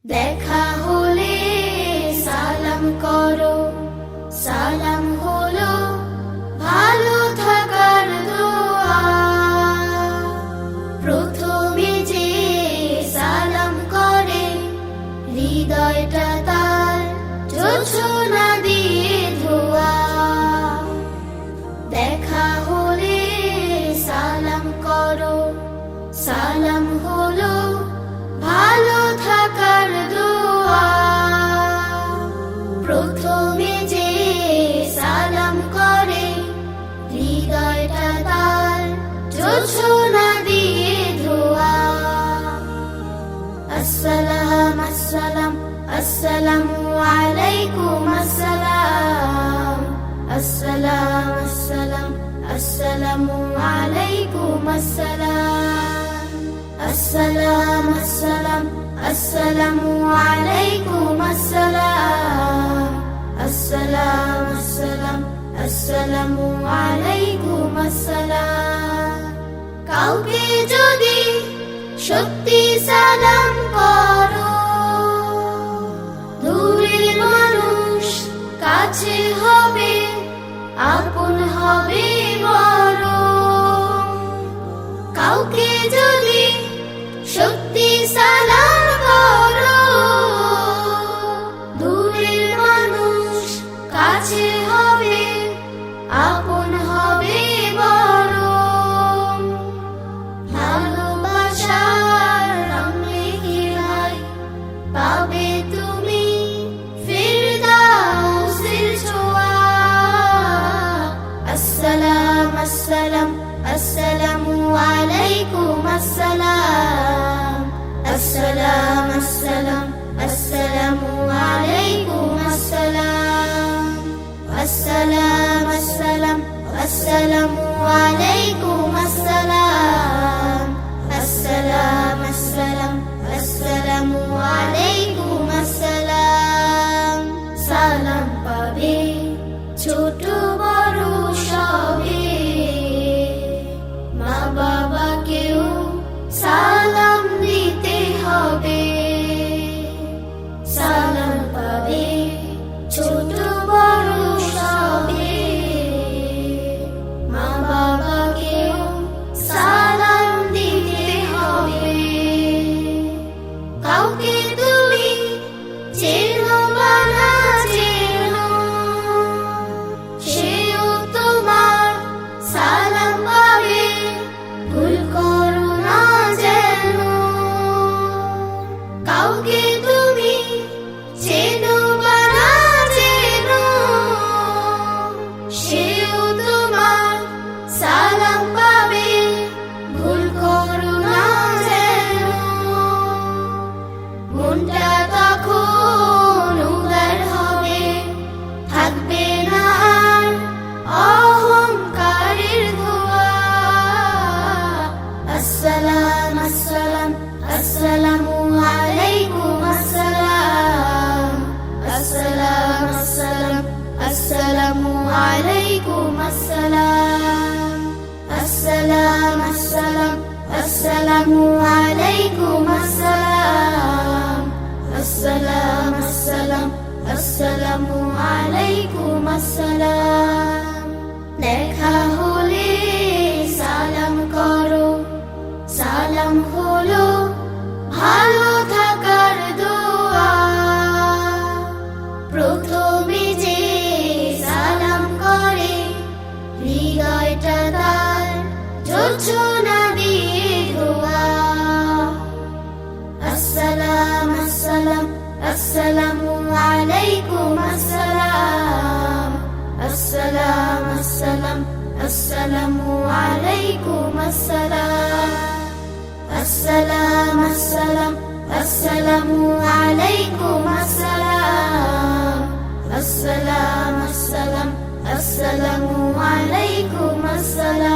দেখা হলে সালাম করো, সালাম হলো ভালো থাকার দোয়া। প্রথমে যে সালাম করে হৃদয়টা তার জোছনা দিয়ে ধোয়া। দেখা হলে সালাম করো, সালাম হলো ভালো থাকার দোয়া। প্রথমে যে সালাম করে হৃদয়টা তার জোছনা দিয়ে ধোয়া। আসসালাম আসসালাম আসসালামু আলাইকুম আসসালাম। আসসালাম আসসালাম আসসালামু আলাইকুম আসসালাম। আসসালাম আসসালাম আসসালামু আলাইকুম আসসালাম। আসসালাম আসসালাম আসসালামু আলাইকুম আসসালাম। কাউকে যদি সত্যি সালাম করো, দূরের মানুষ কাছে হবে, আপন হবে বড়। কাউকে যদি সত্যি সালাম করো, দূরের মানুষ কাছে হবে, আপন হবে বড়। ভালোবাসার রং মেখে ভাই পাবে তুমি ফিরদাউসের ছোঁয়া। আসসালাম আসসালাম আসসালামু আলাইকুম আসসালাম। আসসালাম আসসালাম আসসালামু আলাইকুম আসসালাম। আসসালাম আসসালাম আসসালামু আলাইকুম আসসালাম। আসসালাম আসসালাম আসসালামু আলাইকুম আসসালাম। সালাম পাবে ছোট বড় সবে, মা বাবাকেও সালাম দিতে হবে। সালাম পাবে ছোট বড় সবে, মা বাবাকেও সালাম দিতে হবে। কাউকে তুমি চেনো বা না চেনো, সেও তোমার সালাম পাবে, ভুল করো না যেন। কাউকে তুমি চেনো বা না চেনো, সেও তোমার সালাম পাবে, ভুল করো না যেন। মনটা তখন উদার হবে, থাকবে না আর অহংকারের ধোঁয়া। আসসালাম আসসালাম আসসালামু আলাইকুম আসসালাম। আসসালাম আসসালাম আসসালামু আলাইকুম আসসালাম। আসসালাম আসসালাম আসসালামু আলাইকুম আসসালাম। আসসালাম আসসালাম আসসালামু আলাইকুম আসসালাম। দেখা হলে সালাম করো, সালাম হলো ভালো থাকার দোয়া। প্রথমে যে সালাম করে হৃদয়টা তার জোছনা দিয়ে ধোয়া। আসসালাম আসসালাম আসসালামু আলাইকুম আসসালাম। আসসালাম আসসালাম আসসালামু আলাইকুম আসসালাম। আসসালাম আসসালাম আসসালামু আলাইকুম আসসালাম। আসসালাম আসসালাম আসসালামু আলাইকুম আসসালাম।